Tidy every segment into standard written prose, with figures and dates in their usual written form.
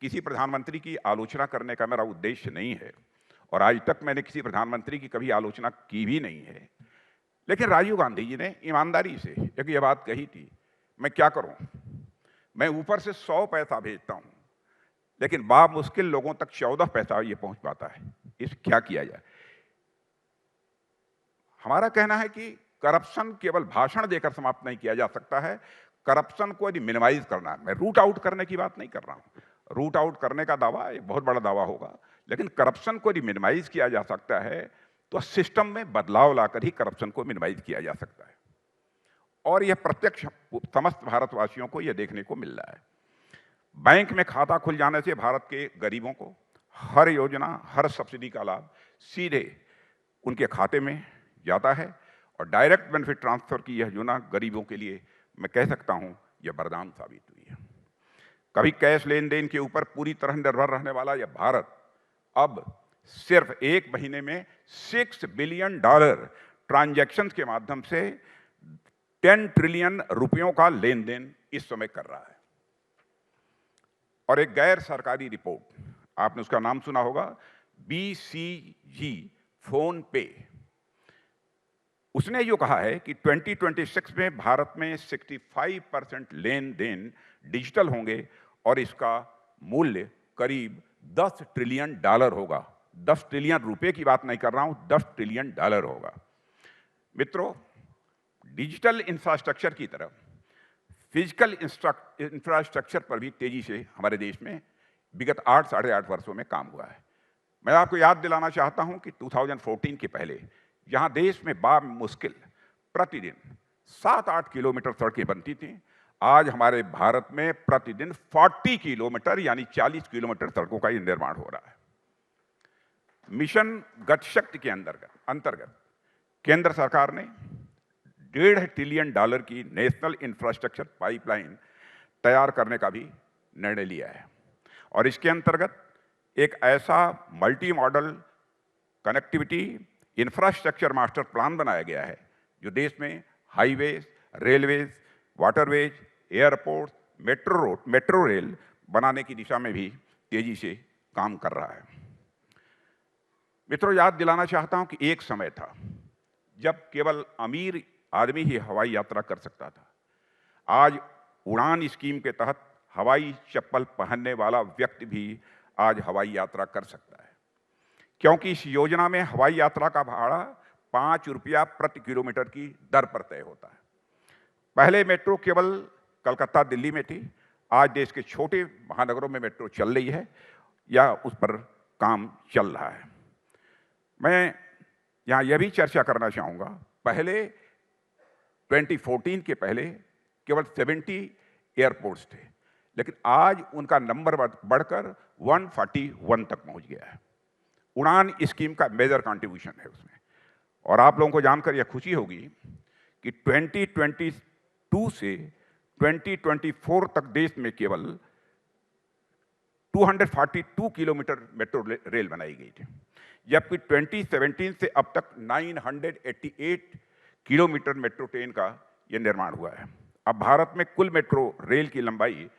किसी प्रधानमंत्री की आलोचना करने का मेरा उद्देश्य नहीं है और आज तक मैंने किसी प्रधानमंत्री की कभी आलोचना की भी नहीं है। लेकिन राजीव गांधी जी ने ईमानदारी से एक ये बात कही थी, मैं क्या करूं, मैं ऊपर से 100 पैसा भेजता हूं, लेकिन मुश्किल लोगों तक 14 पैसा ये पहुंच पाता है। इस क्या किया जाए? हमारा कहना है कि करप्शन केवल भाषण देकर समाप्त नहीं किया जा सकता है। करप्शन को यदि मिनिमाइज करना है, मैं रूट आउट करने की बात नहीं कर रहा हूं। रूट आउट करने का दावा एक बहुत बड़ा दावा होगा, लेकिन करप्शन को यदि मिनिमाइज किया जा सकता है तो सिस्टम में बदलाव लाकर ही करप्शन को मिनिमाइज किया जा सकता है। और यह प्रत्यक्ष समस्त भारतवासियों को यह देखने को मिल रहा है। बैंक में खाता खुल जाने से भारत के गरीबों को हर योजना, हर सब्सिडी का लाभ सीधे उनके खाते में जाता है और डायरेक्ट बेनिफिट ट्रांसफर की यह योजना गरीबों के लिए मैं कह सकता हूं यह वरदान साबित हुई है। कभी कैश लेन देन के ऊपर पूरी तरह निर्भर रहने वाला यह भारत अब सिर्फ एक महीने में $6 बिलियन ट्रांजैक्शन के माध्यम से 10 ट्रिलियन रुपयों का लेन देन इस समय कर रहा है। और एक गैर सरकारी रिपोर्ट, आपने उसका नाम सुना होगा, BCG फोन पे, उसने जो कहा है कि 2026 में भारत में 65% लेन देन डिजिटल होंगे और इसका मूल्य करीब $10 ट्रिलियन होगा। 10 ट्रिलियन रुपए की बात नहीं कर रहा हूं, $10 ट्रिलियन होगा। मित्रों, डिजिटल इंफ्रास्ट्रक्चर की तरफ फिजिकल इंफ्रास्ट्रक्चर पर भी तेजी से हमारे देश में विगत 8-8.5 वर्षों में काम हुआ है। मैं आपको याद दिलाना चाहता हूं कि 2014 के पहले जहां देश में मुश्किल प्रतिदिन 7-8 किलोमीटर सड़कें बनती थी, आज हमारे भारत में प्रतिदिन 40 किलोमीटर यानी 40 किलोमीटर सड़कों का निर्माण हो रहा है। मिशन गतिशक्ति के अंतर्गत केंद्र सरकार ने $1.5 ट्रिलियन की नेशनल इंफ्रास्ट्रक्चर पाइपलाइन तैयार करने का भी निर्णय लिया है और इसके अंतर्गत एक ऐसा multi modal connectivity infrastructure master plan बनाया गया है जो देश में highways, railways, waterways, airport, metro rail बनाने की दिशा में भी तेजी से काम कर रहा है। मित्रों, याद दिलाना चाहता हूं कि एक समय था जब केवल अमीर आदमी ही हवाई यात्रा कर सकता था। आज उड़ान स्कीम के तहत हवाई चप्पल पहनने वाला व्यक्ति भी आज हवाई यात्रा कर सकता है, क्योंकि इस योजना में हवाई यात्रा का भाड़ा ₹5 प्रति किलोमीटर की दर पर तय होता है। पहले मेट्रो केवल कलकत्ता, दिल्ली में थी, आज देश के छोटे महानगरों में मेट्रो चल रही है या उस पर काम चल रहा है। मैं यहां यह भी चर्चा करना चाहूंगा, पहले 2014 के पहले केवल 70 एयरपोर्ट्स थे, लेकिन आज उनका नंबर बढ़कर 141 तक पहुंच गया है। उड़ान स्कीम का मेजर कंट्रीब्यूशन है उसमें। और आप लोगों को जानकर यह खुशी होगी कि 2022 से 2024 तक देश में केवल 242 किलोमीटर मेट्रो रेल बनाई गई थी, जबकि 2017 से अब तक 988 किलोमीटर मेट्रो ट्रेन का यह निर्माण हुआ है। अब भारत में कुल मेट्रो रेल की लंबाई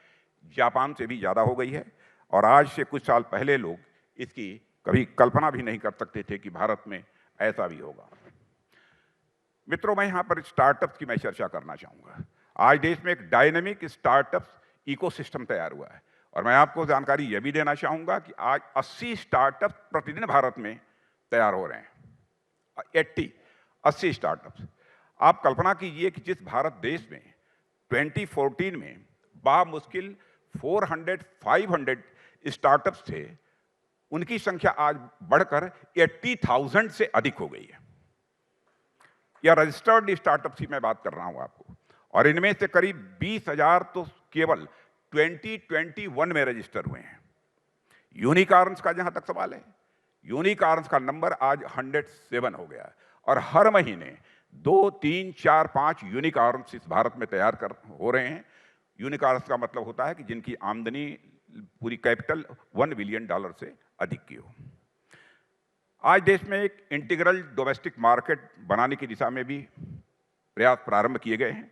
जापान से भी ज़्यादा हो गई है और आज से कुछ साल पहले लोग इसकी कभी कल्पना भी नहीं कर सकते थे कि भारत में ऐसा भी होगा। मित्रों, मैं यहाँ पर स्टार्टअप्स की मैं चर्चा करना चाहूँगा। आज देश में एक डायनेमिक स्टार्टअप्स इकोसिस्टम तैयार हुआ है और मैं आपको जानकारी यह भी देना चाहूँगा कि आज 80 स्टार्टअप्स प्रतिदिन भारत में तैयार हो रहे हैं। 80 स्टार्टअप्स। आप कल्पना कीजिए कि जिस भारत देश में 2014 में मुश्किल 400-500 स्टार्टअप्स थे, उनकी संख्या आज बढ़कर 80,000 से अधिक हो गई है। या रजिस्टर्ड स्टार्टअप्स की मैं बात कर रहा हूं आपको, और इनमें से करीब 20,000 तो केवल 2021 में रजिस्टर हुए हैं। यूनिकॉर्न्स का जहां तक सवाल है, यूनिकॉर्न्स का नंबर आज 107 हो गया है और हर महीने 2, 3, 4, 5 यूनिकॉर्न्स इस भारत में तैयार हो रहे हैं। यूनिकॉर्न्स का मतलब होता है कि जिनकी आमदनी पूरी कैपिटल $1 बिलियन से अधिक की हो। आज देश में एक इंटीग्रल डोमेस्टिक मार्केट बनाने की दिशा में भी प्रयास प्रारंभ किए गए हैं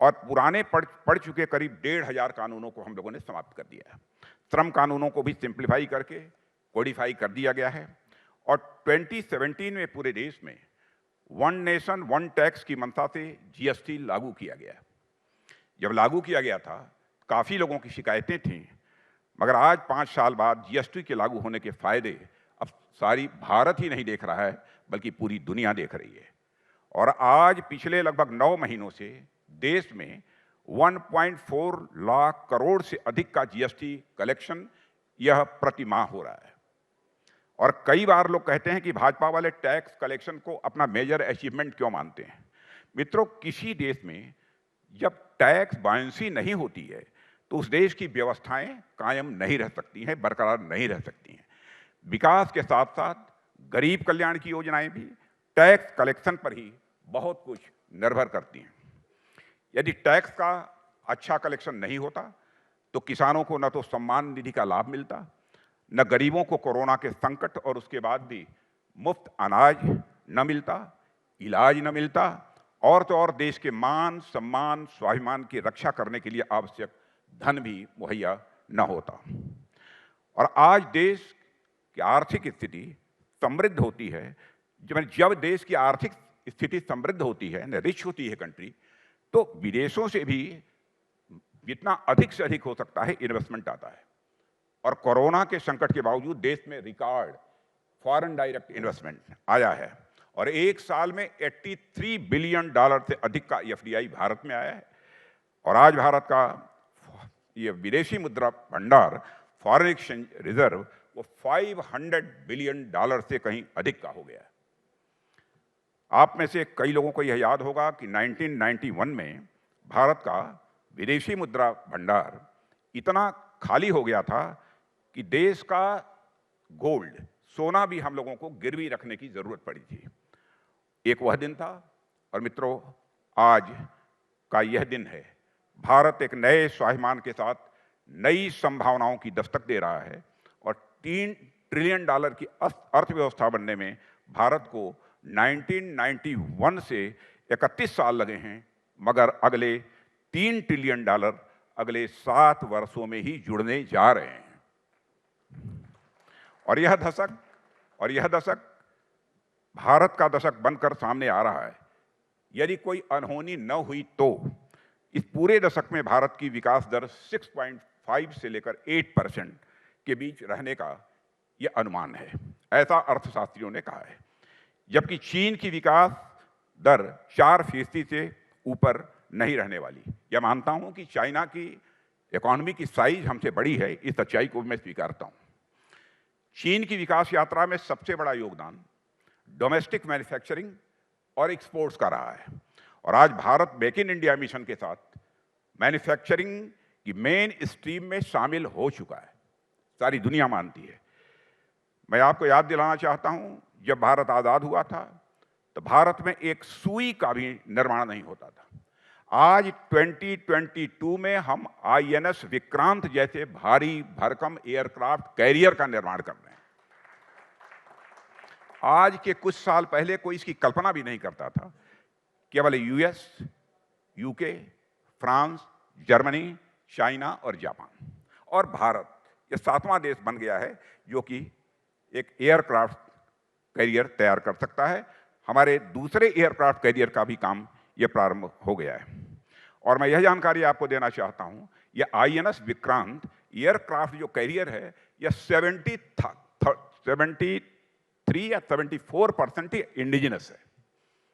और पुराने पढ़ चुके करीब 1,500 कानूनों को हम लोगों ने समाप्त कर दिया है। श्रम कानूनों को भी सिंप्लीफाई करके कोडिफाई कर दिया गया है और 2017 में पूरे देश में वन नेशन वन टैक्स की मंशा से जीएसटी लागू किया गया। जब लागू किया गया था काफ़ी लोगों की शिकायतें थीं, मगर आज 5 साल बाद जीएसटी के लागू होने के फायदे अब सारी भारत ही नहीं देख रहा है बल्कि पूरी दुनिया देख रही है। और आज पिछले लगभग 9 महीनों से देश में 1.4 लाख करोड़ से अधिक का जीएसटी कलेक्शन यह प्रति माह हो रहा है। और कई बार लोग कहते हैं कि भाजपा वाले टैक्स कलेक्शन को अपना मेजर अचीवमेंट क्यों मानते हैं। मित्रों, किसी देश में जब टैक्स बायंसी नहीं होती है तो उस देश की व्यवस्थाएं कायम नहीं रह सकती हैं, बरकरार नहीं रह सकती हैं। विकास के साथ साथ गरीब कल्याण की योजनाएं भी टैक्स कलेक्शन पर ही बहुत कुछ निर्भर करती हैं। यदि टैक्स का अच्छा कलेक्शन नहीं होता तो किसानों को न तो सम्मान निधि का लाभ मिलता, न गरीबों को कोरोना के संकट और उसके बाद भी मुफ्त अनाज न मिलता, इलाज न मिलता, और तो और देश के मान सम्मान स्वाभिमान की रक्षा करने के लिए आवश्यक धन भी मुहैया न होता। और आज देश की आर्थिक स्थिति समृद्ध होती है। जब देश की आर्थिक स्थिति समृद्ध होती है, रिच होती है कंट्री, तो विदेशों से भी जितना अधिक से अधिक हो सकता है इन्वेस्टमेंट आता है। और कोरोना के संकट के बावजूद देश में रिकॉर्ड फॉरेन डायरेक्ट इन्वेस्टमेंट आया है और एक साल में $83 बिलियन से अधिक का एफडीआई भारत में आया है। और आज भारत का ये विदेशी मुद्रा भंडार, फॉरेन एक्सचेंज रिजर्व, वो $500 बिलियन से कहीं अधिक का हो गया है। आप में से कई लोगों को यह याद होगा कि 1991 में भारत का विदेशी मुद्रा भंडार इतना खाली हो गया था कि देश का गोल्ड, सोना भी हम लोगों को गिरवी रखने की जरूरत पड़ी थी। एक वह दिन था और मित्रों, आज का यह दिन है। भारत एक नए स्वाभिमान के साथ नई संभावनाओं की दस्तक दे रहा है और $3 ट्रिलियन की अर्थव्यवस्था बनने में भारत को 1991 से 31 साल लगे हैं, मगर अगले $3 ट्रिलियन अगले 7 वर्षों में ही जुड़ने जा रहे हैं। और यह दशक भारत का दशक बनकर सामने आ रहा है। यदि कोई अनहोनी न हुई तो इस पूरे दशक में भारत की विकास दर 6.5 से लेकर 8% के बीच रहने का यह अनुमान है, ऐसा अर्थशास्त्रियों ने कहा है। जबकि चीन की विकास दर 4% से ऊपर नहीं रहने वाली। यह मानता हूं कि चाइना की इकोनॉमी की साइज हमसे बड़ी है, इस सच्चाई को मैं स्वीकारता हूं। चीन की विकास यात्रा में सबसे बड़ा योगदान डोमेस्टिक मैन्युफैक्चरिंग और एक्सपोर्ट्स का रहा है। और आज Bharat make in India mission के साथ मैन्युफैक्चरिंग की मेन स्ट्रीम में शामिल हो चुका है, सारी दुनिया मानती है। मैं आपको याद दिलाना चाहता हूं, जब भारत आज़ाद हुआ था तो भारत में एक सुई का भी निर्माण नहीं होता था। आज 2022 में हम INS विक्रांत जैसे भारी भरकम एयरक्राफ्ट कैरियर का निर्माण कर रहे हैं। आज के कुछ साल पहले कोई इसकी कल्पना भी नहीं करता था। केवल US, UK, France, Germany, China और जापान और भारत, ये 7वां देश बन गया है जो कि एक एयरक्राफ्ट कैरियर तैयार कर सकता है। हमारे दूसरे एयरक्राफ्ट कैरियर का भी काम ये प्रारंभ हो गया है। और मैं यह जानकारी आपको देना चाहता हूं, यह INS विक्रांत एयरक्राफ्ट जो कैरियर है, यह 73 या 74% इंडिजिनस है।